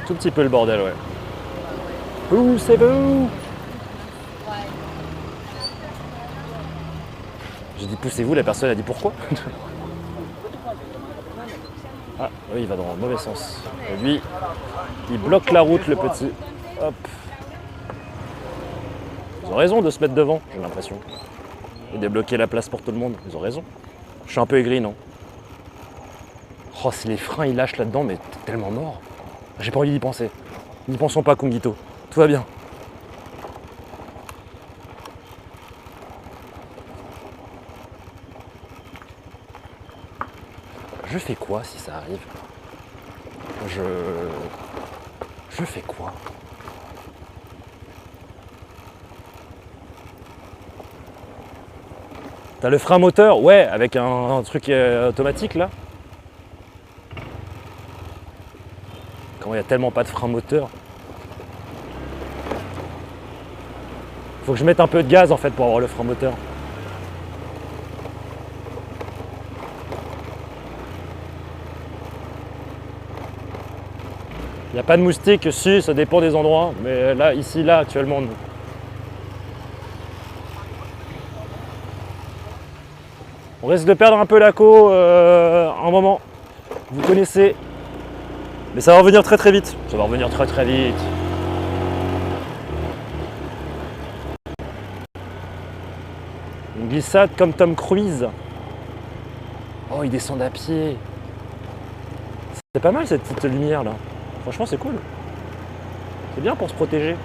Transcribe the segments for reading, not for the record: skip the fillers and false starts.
Tout petit peu le bordel, ouais. Ouh, c'est beau. J'ai dit poussez-vous, la personne a dit pourquoi. Ah, oui, il va dans le mauvais sens. Et lui, il bloque la route, le petit. Hop. Ils ont raison de se mettre devant, j'ai l'impression. Et débloquer la place pour tout le monde. Ils ont raison. Je suis un peu aigri, non? Oh, si les freins ils lâchent là-dedans, mais t'es tellement mort. J'ai pas envie d'y penser. N'y pensons pas, Kungito. Tout va bien. Je fais quoi si ça arrive? Je fais quoi? T'as le frein moteur? Ouais, avec un truc automatique là. Comment il y a tellement pas de frein moteur? Faut que je mette un peu de gaz en fait pour avoir le frein moteur. Il n'y a pas de moustiques, si, ça dépend des endroits, mais là, ici, là, actuellement, non. On risque de perdre un peu la co un moment. Vous connaissez. Mais ça va revenir très très vite. Ça va revenir très très vite. Une glissade comme Tom Cruise. Oh, ils descendent à pied. C'est pas mal cette petite lumière là. Franchement, c'est cool. C'est bien pour se protéger.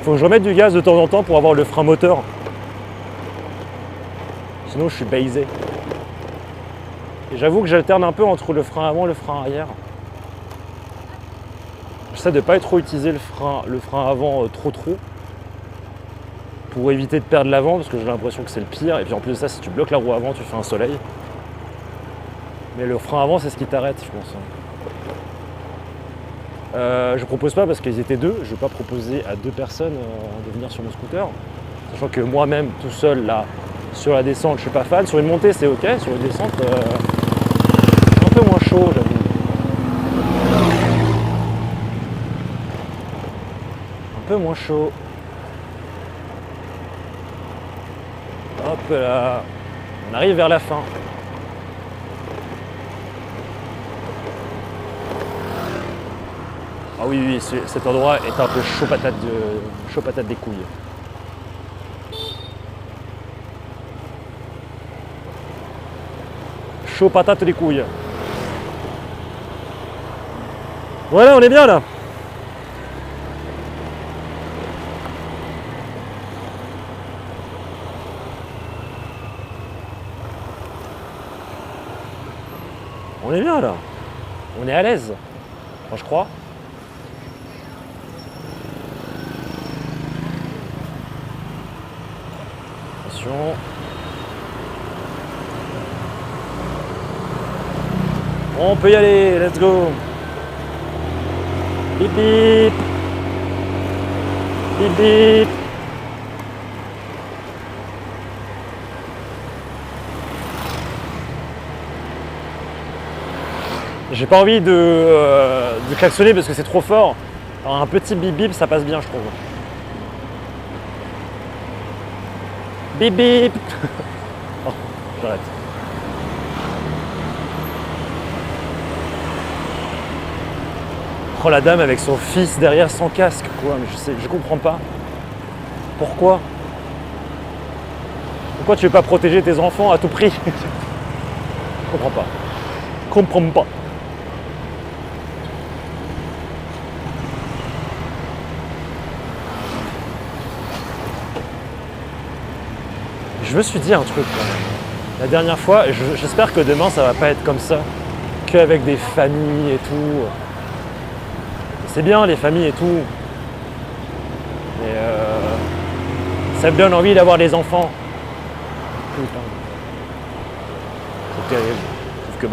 Faut que je remette du gaz de temps en temps pour avoir le frein moteur. Sinon, je suis baisé. Et j'avoue que j'alterne un peu entre le frein avant et le frein arrière. J'essaie de ne pas trop utiliser le frein avant trop pour éviter de perdre l'avant parce que j'ai l'impression que c'est le pire. Et puis en plus de ça, si tu bloques la roue avant, tu fais un soleil. Mais le frein avant, c'est ce qui t'arrête, je pense. Je propose pas parce qu'ils étaient deux. Je vais pas proposer à deux personnes de venir sur mon scooter. Sachant que moi-même, tout seul, là, sur la descente, je suis pas fan. Sur une montée, c'est ok. Sur une descente, un peu moins chaud, j'avoue. Un peu moins chaud. Hop là. On arrive vers la fin. Ah oui, oui, cet endroit est un peu chaud patate des couilles. Chaud patate des couilles. Voilà, on est bien là. On est bien là. On est à l'aise. Enfin, je crois. Attention. On peut y aller, let's go. Bip bip. Bip bip. J'ai pas envie de klaxonner parce que c'est trop fort. Alors un petit bip bip, ça passe bien, je trouve. Bip bip. Oh, j'arrête. Oh, la dame avec son fils derrière sans casque, quoi. Mais je comprends pas. Pourquoi? Pourquoi tu veux pas protéger tes enfants à tout prix? Je comprends pas. Comprends pas. Je me suis dit un truc quand même. La dernière fois, et j'espère que demain ça va pas être comme ça, qu'avec des familles et tout. C'est bien les familles et tout. Mais ça me donne envie d'avoir des enfants. Putain. C'est terrible. Sauf que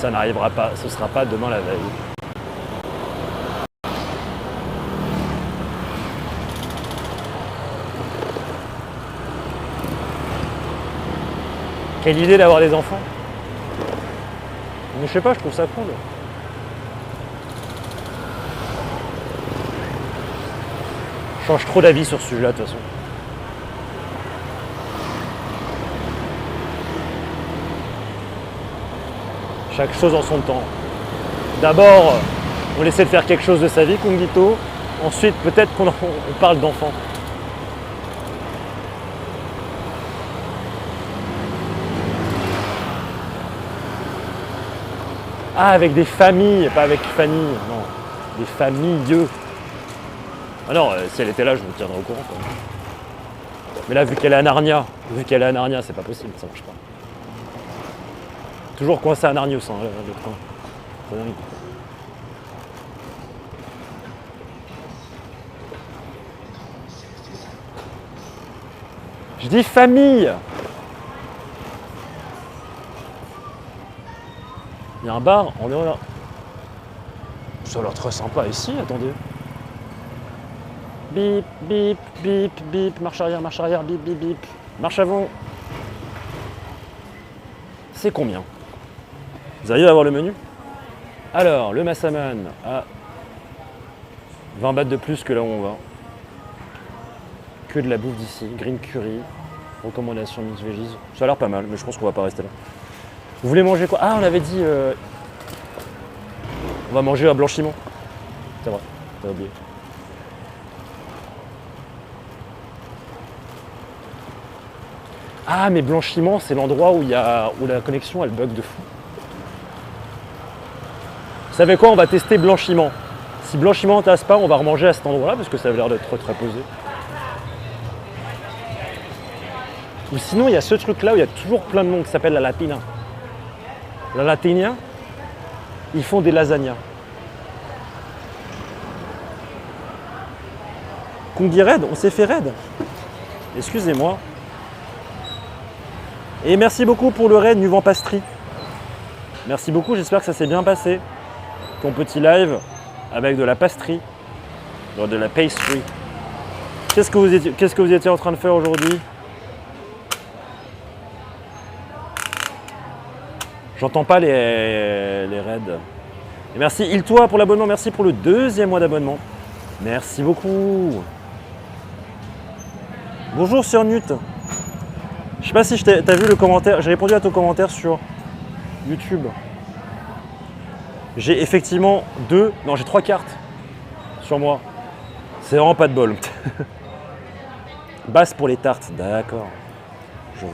ça n'arrivera pas, ce sera pas demain la veille. Quelle idée d'avoir des enfants. Mais je sais pas, je trouve ça cool. Je change trop d'avis sur ce sujet-là de toute façon. Chaque chose en son temps. D'abord, on essaie de faire quelque chose de sa vie, Kungito. Ensuite, peut-être qu'on parle d'enfants. Ah, avec des familles, pas avec Fanny, non. Des familles. Ah non, si elle était là, je vous tiendrais au courant. Quoi. Mais là, vu qu'elle est à Narnia, c'est pas possible, ça marche pas. Toujours coincé à Narnios, hein, le train. C'est dingue. Je dis famille. Il y a un bar, on est là. Ça a l'air très sympa ici, attendez. Bip, bip, bip, bip, marche arrière, bip, bip, bip. Marche avant. C'est combien? Vous arrivez à voir le menu? Alors, le Massaman a 20 bahts de plus que là où on va. Que de la bouffe d'ici, green curry, recommandation mix veggies. Ça a l'air pas mal, mais je pense qu'on va pas rester là. Vous voulez manger quoi? Ah, on avait dit... on va manger à Blanchiment. C'est vrai, t'as oublié. Ah, mais Blanchiment, c'est l'endroit où la connexion, elle bug de fou. Vous savez quoi? On va tester Blanchiment. Si Blanchiment tasse pas, on va remanger à cet endroit-là, parce que ça a l'air d'être très posé. Ou sinon, il y a ce truc-là où il y a toujours plein de noms qui s'appelle la Latina. La Latina, ils font des lasagnas. Kongi raid, on s'est fait raid. Excusez-moi. Et merci beaucoup pour le raid Nuvan Pastry. Merci beaucoup, j'espère que ça s'est bien passé. Ton petit live avec de la pastry, de la pastry. Qu'est-ce que vous étiez en train de faire aujourd'hui? J'entends pas les raids. Et merci Il-toi pour l'abonnement, merci pour le 2e mois d'abonnement. Merci beaucoup. Bonjour Sir Nut. Je sais pas si t'as vu le commentaire, j'ai répondu à ton commentaire sur YouTube. J'ai effectivement j'ai 3 cartes sur moi. C'est vraiment pas de bol. Basse pour les tartes, d'accord. Je vois.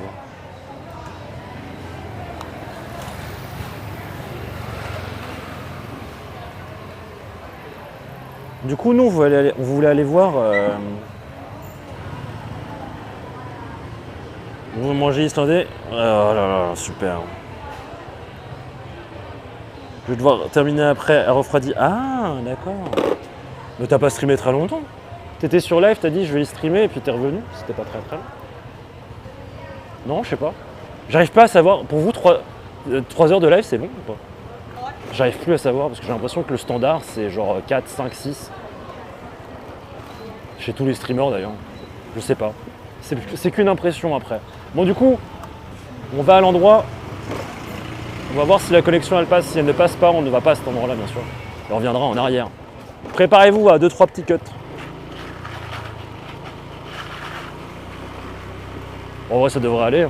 Du coup, nous, on voulait aller voir... Vous mangez islandais? Oh là là, super. Je vais devoir terminer après à refroidi. Ah, d'accord. Mais t'as pas streamé très longtemps. T'étais sur live, t'as dit je vais y streamer et puis t'es revenu. C'était pas très long. Non, je sais pas. J'arrive pas à savoir. Pour vous, 3 heures de live, c'est long ou pas? J'arrive plus à savoir parce que j'ai l'impression que le standard, c'est genre 4, 5, 6. Chez tous les streamers d'ailleurs. Je sais pas. C'est qu'une impression après. Bon, du coup, on va à l'endroit. On va voir si la connexion elle passe. Si elle ne passe pas, on ne va pas à cet endroit-là, bien sûr. Et on reviendra en arrière. Préparez-vous à 2-3 petits cuts. En vrai, ça devrait aller. Hein.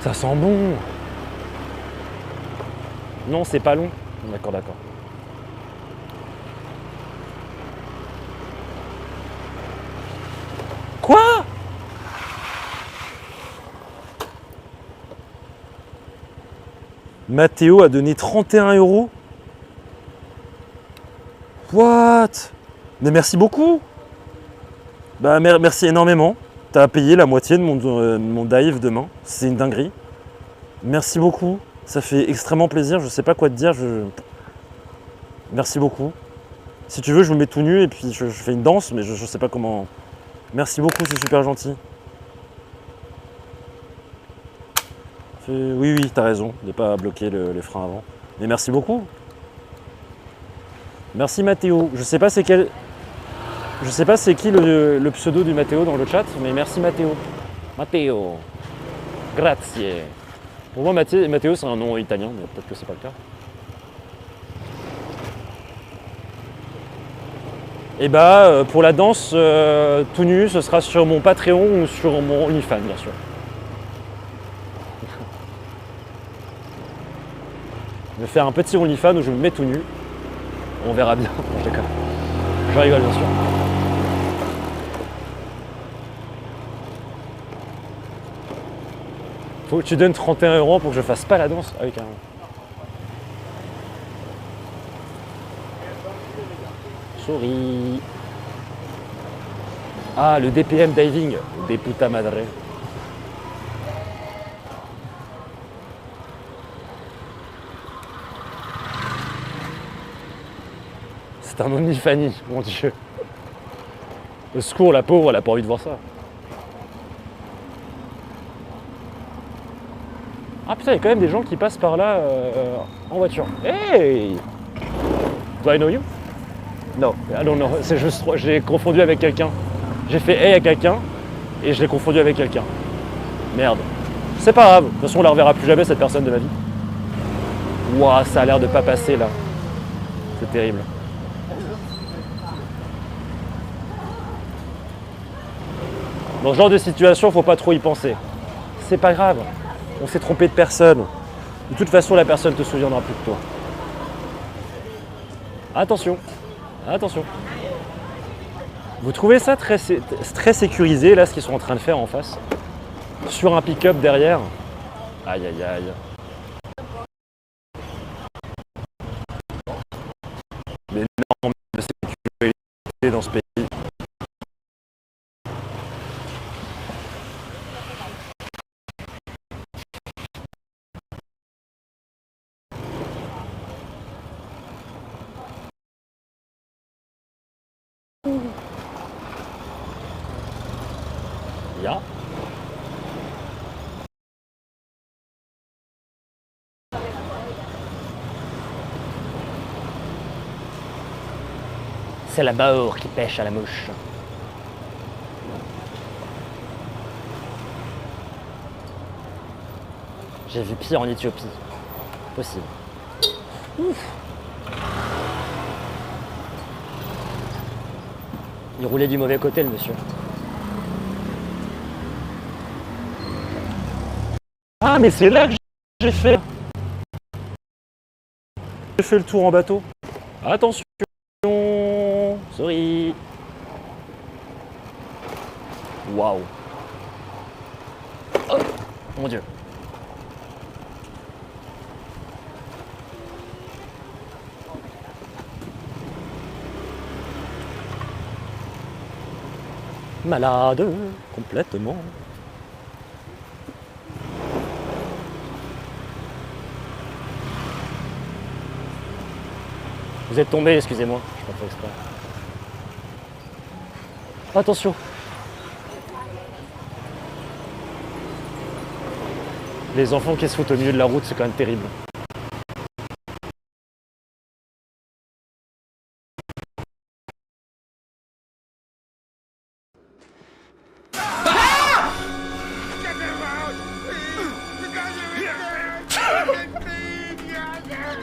Ça sent bon. Non, c'est pas long. D'accord, d'accord. Quoi? Mathéo a donné 31 €. What? Mais merci beaucoup. Bah merci énormément. T'as payé la moitié de mon dive demain. C'est une dinguerie. Merci beaucoup. Ça fait extrêmement plaisir. Je sais pas quoi te dire. Merci beaucoup. Si tu veux, je me mets tout nu et puis je fais une danse, mais je sais pas comment. Merci beaucoup, c'est super gentil. Oui, t'as raison de ne pas bloquer les freins avant. Mais merci beaucoup. Merci Mathéo. Je sais pas c'est qui le pseudo du Mathéo dans le chat, mais merci Mathéo. Mathéo. Grazie. Pour moi, Matteo, c'est un nom italien, mais peut-être que c'est pas le cas. Et bah, pour la danse tout nu, ce sera sur mon Patreon ou sur mon OnlyFans, bien sûr. Je vais faire un petit OnlyFans où je me mets tout nu. On verra bien. Je déconne. Je rigole, bien sûr. Faut que tu donnes 31 € pour que je fasse pas la danse. Ah oui, carrément. Sorry. Ah, le DPM diving. Des puta madre. C'est un OnlyFanny, mon Dieu. Au secours, la pauvre, elle a pas envie de voir ça. Ah putain, il y a quand même des gens qui passent par là en voiture. Hey! Do I know you? No, I don't know. C'est juste, j'ai confondu avec quelqu'un. J'ai fait hey à quelqu'un et je l'ai confondu avec quelqu'un. Merde. C'est pas grave. De toute façon, on la reverra plus jamais cette personne de ma vie. Ouah, ça a l'air de pas passer là. C'est terrible. Dans ce genre de situation, faut pas trop y penser. C'est pas grave. On s'est trompé de personne. De toute façon, la personne ne te souviendra plus de toi. Attention. Attention. Vous trouvez ça très sécurisé, là, ce qu'ils sont en train de faire en face? Sur un pick-up derrière? Aïe, aïe, aïe. Les normes de sécurité dans ce pays. Ya. C'est la Baour qui pêche à la mouche. J'ai vu pire en Éthiopie. Possible. Ouf. Il roulait du mauvais côté, le monsieur. Ah, mais c'est là que j'ai fait. J'ai fait le tour en bateau. Attention. Sorry. Waouh. Oh, mon Dieu. Malade, complètement. Vous êtes tombé, excusez-moi, je pas fait exprès. Attention. Les enfants qui se foutent au milieu de la route, c'est quand même terrible.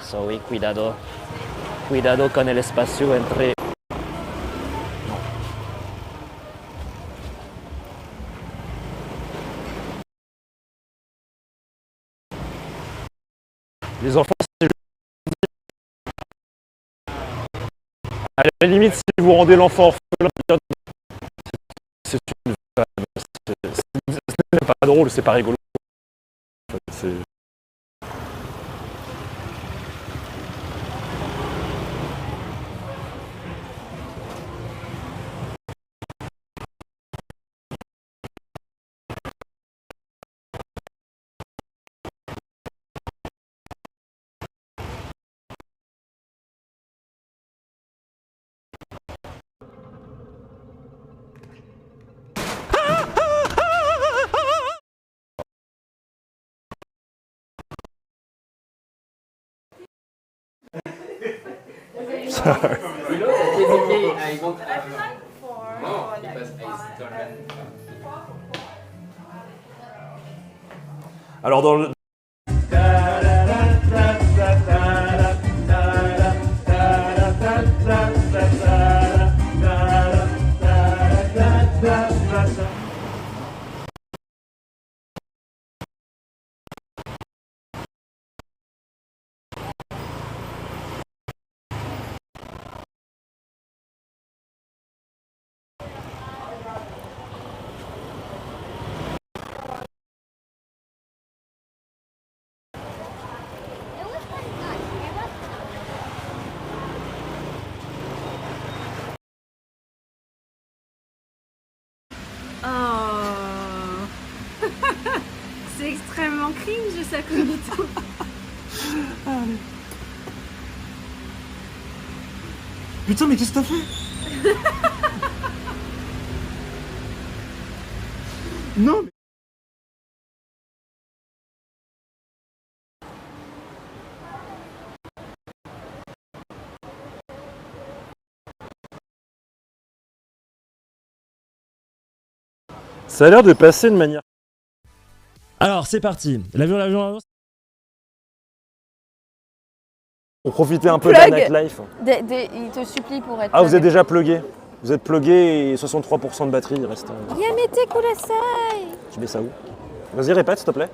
So oui, cuidado. Cuidado con el espacio entre... Les enfants, à la limite, si vous rendez l'enfant orphelin, c'est une vanne. C'est pas drôle, c'est pas rigolo. C'est... Alors dans incognito. Putain, mais qu'est-ce que t'as fait? Non, mais... Ça a l'air de passer de manière... Alors, c'est parti. L'avion. Pour profiter un peu de la Plug. nightlife. Il te supplie pour être. Ah, vous êtes déjà plugué. Vous êtes plugué et 63% de batterie, il reste... Yamete kudasai. Tu mets ça où? Vas-y, répète, s'il te plaît.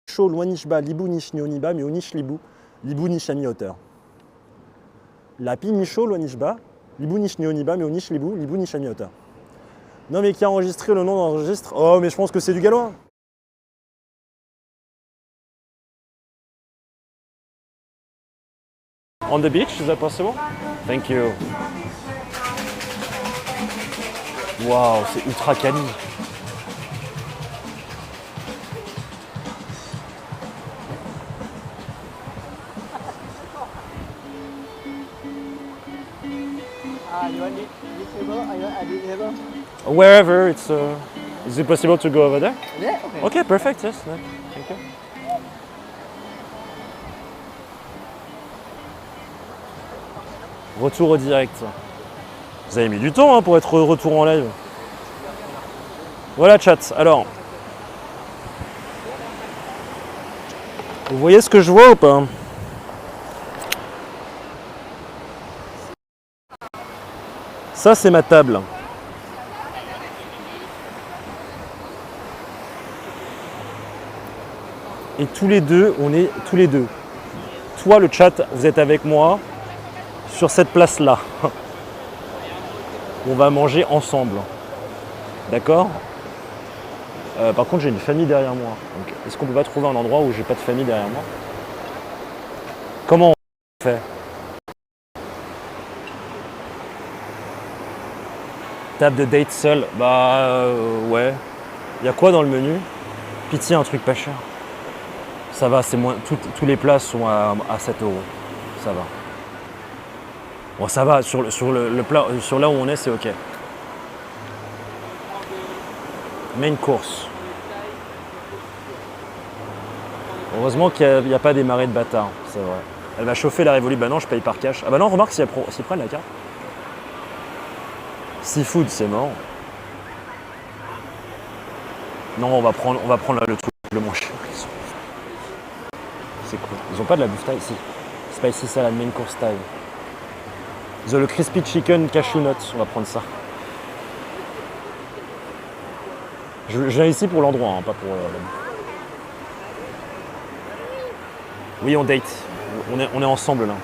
Sho, loin nishba, libu nish nioniba, mais onish libu, libu nish ami hauteur. La pi nisho, loin nishba, libu nish nioniba, mais onish libu, libu nish ami hauteur. Non, mais qui a enregistré le nom d'enregistre? Oh, mais je pense que c'est du gallois. On the beach, is that possible? Thank you. Waouh, c'est ultra quali. You want this table? Are you at this table? Wherever it's... is it possible to go over there? Yeah, okay. Okay, perfect, yes. Thank you. Retour au direct. Vous avez mis du temps hein, pour être retour en live. Voilà chat, alors. Vous voyez ce que je vois ou pas? Ça c'est ma table. Et tous les deux, on est tous les deux. Toi le chat, vous êtes avec moi sur cette place-là. On va manger ensemble. D'accord? Par contre, j'ai une famille derrière moi. Donc, est-ce qu'on peut pas trouver un endroit où j'ai pas de famille derrière moi? Comment on fait? Table de date seule? Bah ouais. Il y a quoi dans le menu? Pitié, un truc pas cher. Ça va, c'est moins. Tous les plats sont à 7 €. Ça va. Bon, ça va, sur le plat, sur là où on est, c'est ok. Main course. Heureusement qu'il n'y a pas des marées de bâtards, c'est vrai. Elle va chauffer la Révolu. Bah non, je paye par cash. Ah bah non, remarque s'ils prennent la carte. Seafood, c'est mort. Non, on va prendre le truc le moins cher. C'est cool. Ils ont pas de la bouffe taille ici. Spicy salad, main course taille. Ils ont le crispy chicken cashew nuts, on va prendre ça. Je viens ici pour l'endroit, hein, pas pour la bouffe. Oui, on date. On est ensemble là.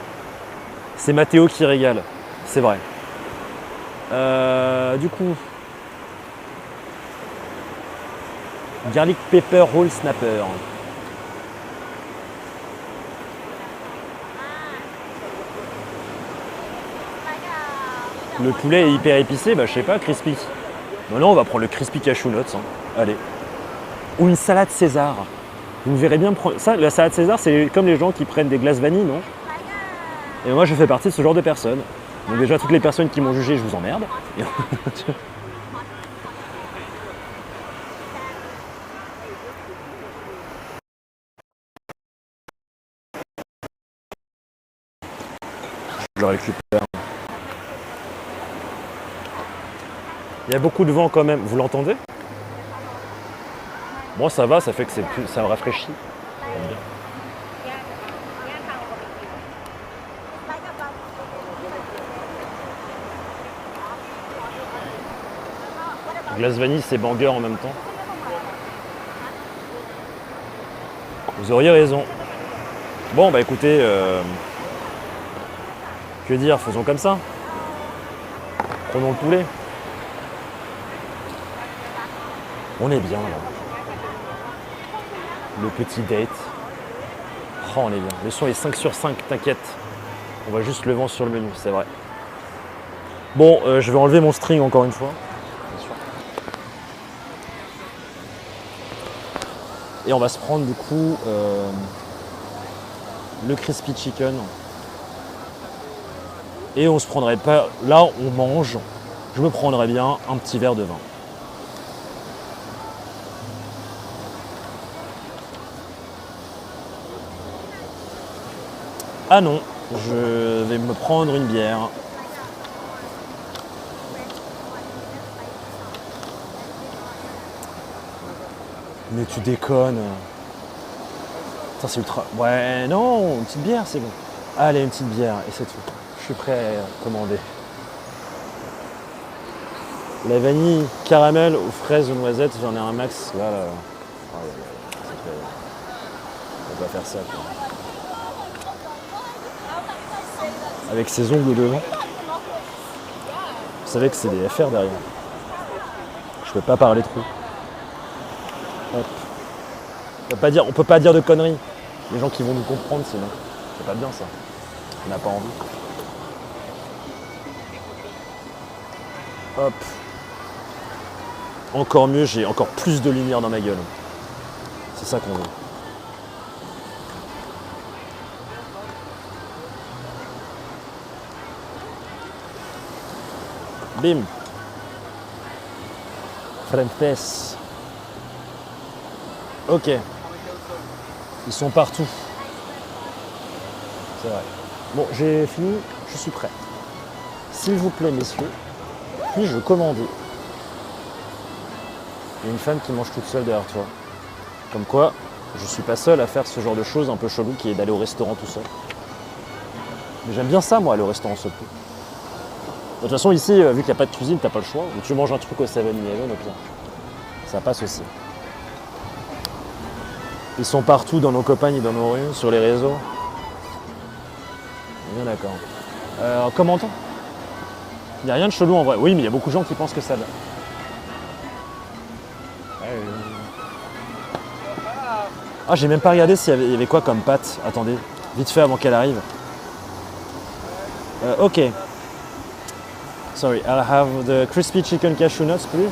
C'est Mathéo qui régale, c'est vrai. Du coup, garlic pepper roll snapper. Le poulet est hyper épicé, bah je sais pas, crispy. Bon, non, on va prendre le crispy cashew nuts. Hein. Allez. Ou une salade César. Vous verrez bien prendre. Ça, la salade César, c'est comme les gens qui prennent des glaces vanille, non? Et moi, je fais partie de ce genre de personnes. Donc, déjà, toutes les personnes qui m'ont jugé, je vous emmerde. Et... je le récupère. Il y a beaucoup de vent quand même. Vous l'entendez? Moi, ça va, ça fait que ça me rafraîchit. Glace vanille, c'est banger en même temps. Vous auriez raison. Bon, bah écoutez, que dire, faisons comme ça. Prenons le poulet. On est bien là. Le petit date. Oh, on est bien. Le son est 5 sur 5, t'inquiète. On voit juste le vent sur le menu, c'est vrai. Bon, je vais enlever mon string encore une fois. Bien sûr. Et on va se prendre du coup le crispy chicken. Et on se prendrait pas... Là, on mange. Je me prendrais bien un petit verre de vin. Ah non, je vais me prendre une bière. Mais tu déconnes. Ça c'est ultra... Ouais, non, une petite bière, c'est bon. Allez, une petite bière, et c'est tout. Je suis prêt à commander. La vanille, caramel aux fraises, aux noisettes, j'en ai un max. Là. Oh, on va faire ça, quoi. Avec ses ongles devant. Vous savez que c'est des FR derrière. Je peux pas parler trop. Hop. On peut pas dire de conneries. Les gens qui vont nous comprendre sinon. C'est pas bien ça. On n'a pas envie. Hop. Encore mieux, j'ai encore plus de lumière dans ma gueule. C'est ça qu'on veut. Bim. Frentes. Ok. Ils sont partout. C'est vrai. Bon, j'ai fini, je suis prêt. S'il vous plaît, messieurs, puis-je commander? Il y a une femme qui mange toute seule derrière toi. Comme quoi, je suis pas seul à faire ce genre de choses un peu chelou qui est d'aller au restaurant tout seul. Mais j'aime bien ça, moi, aller au restaurant seul. De toute façon, ici, vu qu'il n'y a pas de cuisine, t'as pas le choix. Ou tu manges un truc au 7-Eleven, au pire. Ça passe aussi. Ils sont partout dans nos campagnes et dans nos rues, sur les réseaux. Bien d'accord. Commentant. Il n'y a rien de chelou en vrai. Oui, mais il y a beaucoup de gens qui pensent que ça va. Ah, j'ai même pas regardé s'il y avait quoi comme pâte. Attendez, vite fait avant qu'elle arrive. Ok. Sorry, I'll have the crispy chicken cashew nuts, please.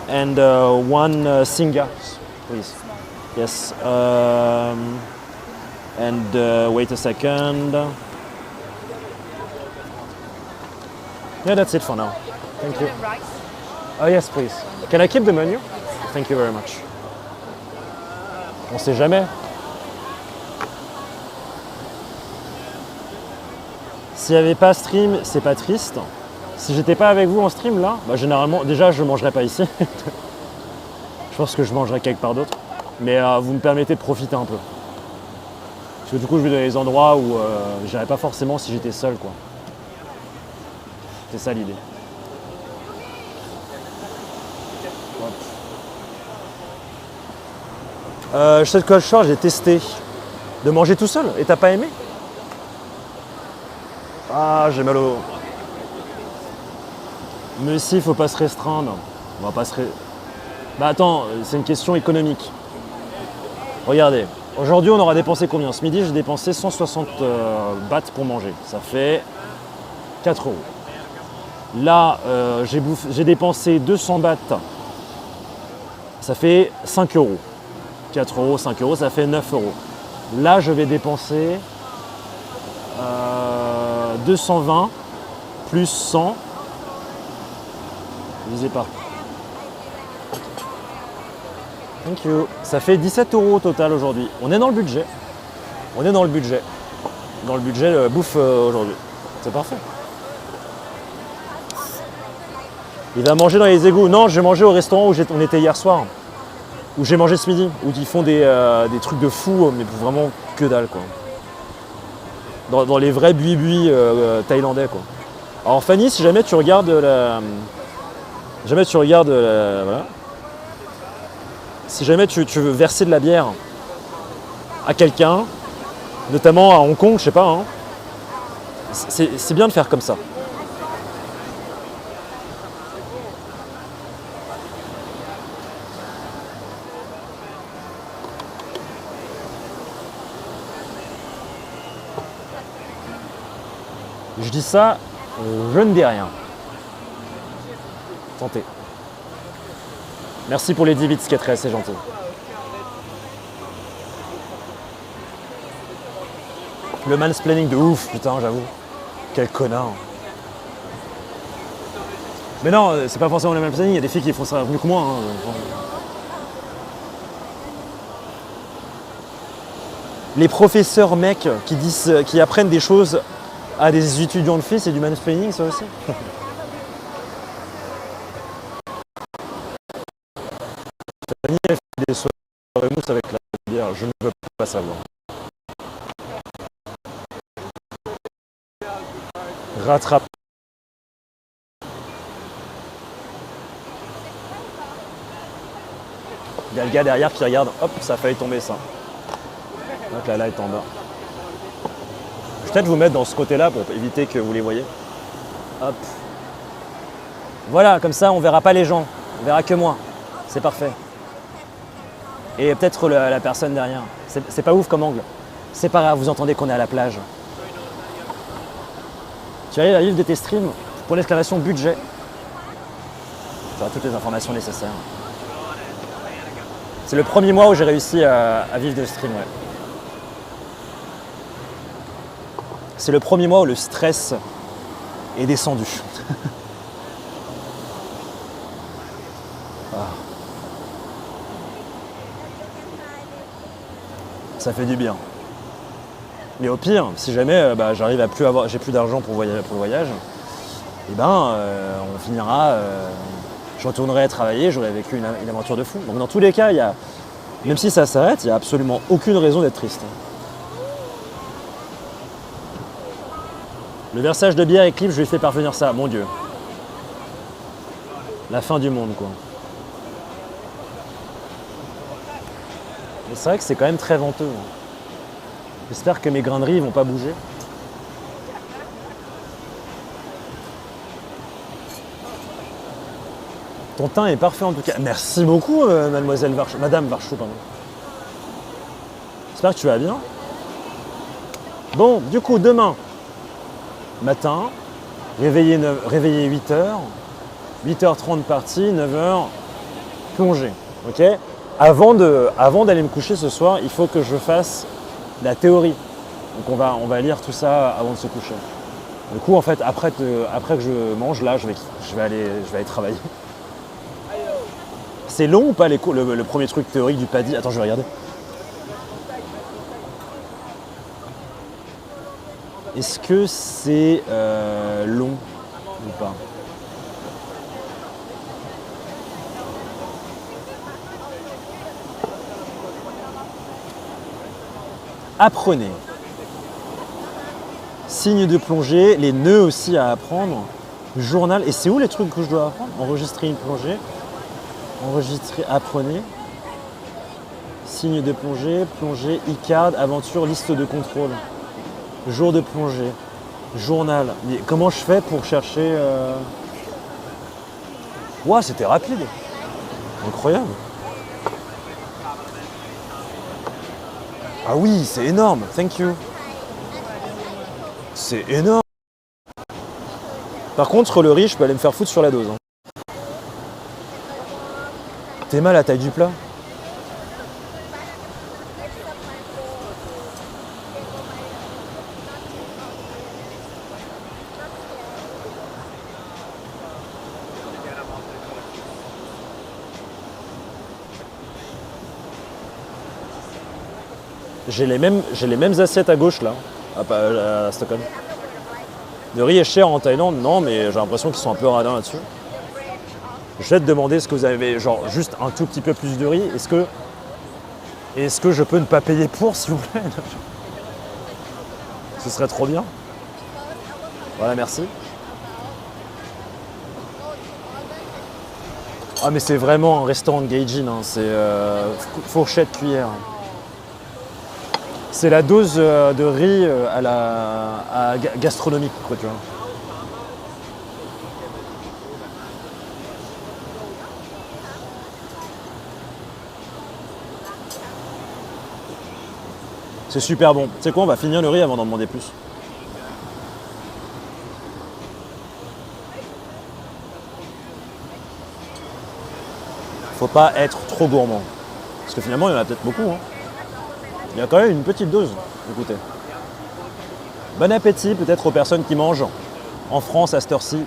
And one singa, please. Yes. Wait a second. Yeah, that's it for now. Thank you. Oh yes, please. Can I keep the menu? Thank you very much. On sait jamais. S'il n'y avait pas stream, c'est pas triste. Si j'étais pas avec vous en stream là, bah généralement, déjà je mangerais pas ici. Je pense que je mangerais quelque part d'autre. Mais vous me permettez de profiter un peu. Parce que du coup je vais dans les endroits où j'irais pas forcément si j'étais seul quoi. C'est ça l'idée. Je sais de quoi je sors, j'ai testé de manger tout seul et t'as pas aimé? Ah, j'ai mal au... Mais si, il faut pas se restreindre. On va pas se... Bah attends, c'est une question économique. Regardez, aujourd'hui on aura dépensé combien? Ce midi j'ai dépensé 160 bahts pour manger. Ça fait 4 euros. Là, j'ai dépensé 200 bahts. Ça fait 5 euros. 4 euros, 5 euros, ça fait 9 euros. Là, je vais dépenser 220 plus 100 divisé par... Thank you. Ça fait 17 euros au total aujourd'hui. On est dans le budget. On est dans le budget. Dans le budget bouffe aujourd'hui. C'est parfait. Il va manger dans les égouts. Non, j'ai mangé au restaurant où on était hier soir. Où j'ai mangé ce midi. Où ils font des trucs de fou, mais vraiment que dalle quoi. Dans les vrais buis thaïlandais quoi. Alors Fanny, si jamais tu regardes voilà. Si jamais tu veux verser de la bière à quelqu'un, notamment à Hong Kong, je sais pas, hein, c'est bien de faire comme ça. Je dis ça, je ne dis rien. tenter. Merci pour les 10 bits, qui est très assez gentil. Le mansplaining de ouf, putain, j'avoue. Quel connard. Mais non, c'est pas forcément le mansplaining, il y a des filles qui font ça mieux que moi. Hein. Les professeurs mecs qui apprennent des choses à des étudiants de filles, c'est du mansplaining, ça aussi. Fanny, elle fait des soirées mousse avec la bière, je ne veux pas savoir. Rattrape. Il y a le gars derrière qui regarde, hop, ça a failli tomber ça. Donc là est en bas. Je vais peut-être vous mettre dans ce côté-là pour éviter que vous les voyez. Hop. Voilà, comme ça on verra pas les gens, on verra que moi. C'est parfait. Et peut-être la personne derrière. C'est pas ouf comme angle. C'est pas grave, vous entendez qu'on est à la plage. Tu arrives à vivre de tes streams pour l'exclamation budget. Tu auras toutes les informations nécessaires. C'est le premier mois où j'ai réussi à vivre de stream, ouais. C'est le premier mois où le stress est descendu. Ah. Ça fait du bien. Mais au pire, si jamais j'arrive à plus avoir, j'ai plus d'argent pour le voyage, et on finira, je retournerai travailler, j'aurai vécu une aventure de fou. Donc dans tous les cas, même si ça s'arrête, il n'y a absolument aucune raison d'être triste. Le versage de bière Eclipse, je lui ai fait parvenir ça, mon Dieu. La fin du monde, quoi. Mais c'est vrai que c'est quand même très venteux. J'espère que mes grains de riz vont pas bouger. Ton teint est parfait en tout cas. Merci beaucoup, mademoiselle Varchou. Madame Varchou, pardon. J'espère que tu vas bien. Bon, du coup, demain matin, réveillé 8h, 8h30 partie, 9h plongée. Ok. Avant d'aller me coucher ce soir, il faut que je fasse la théorie. Donc on va lire tout ça avant de se coucher. Du coup, en fait, après que je mange, là, je vais aller travailler. C'est long ou pas le premier truc théorique du PADI? Attends, je vais regarder. Est-ce que c'est long ou pas? Apprenez. Signe de plongée, les nœuds aussi à apprendre. Journal. Et c'est où les trucs que je dois apprendre? Enregistrer une plongée. Enregistrer, apprenez. Signe de plongée, plongée, e-card, aventure, liste de contrôle. Jour de plongée. Journal. Mais comment je fais pour chercher Ouah, c'était rapide. Incroyable. Ah oui, c'est énorme. Thank you. C'est énorme. Par contre, le riz, je peux aller me faire foutre sur la dose. T'es mal à la taille du plat. J'ai les mêmes assiettes à gauche là, à Stockholm. Le riz est cher en Thaïlande, non, mais j'ai l'impression qu'ils sont un peu radins là-dessus. Je vais te demander ce que vous avez, genre juste un tout petit peu plus de riz. Est-ce que je peux ne pas payer pour, s'il vous plaît? Ce serait trop bien. Voilà, merci. Ah mais c'est vraiment un restaurant de gaijin, hein. C'est fourchette, cuillère. C'est la dose de riz gastronomique, quoi, tu vois. C'est super bon. Tu sais quoi, on va finir le riz avant d'en demander plus. faut pas être trop gourmand. Parce que finalement, il y en a peut-être beaucoup. Hein. Il y a quand même une petite dose, écoutez. Bon appétit peut-être aux personnes qui mangent en France à cette heure-ci.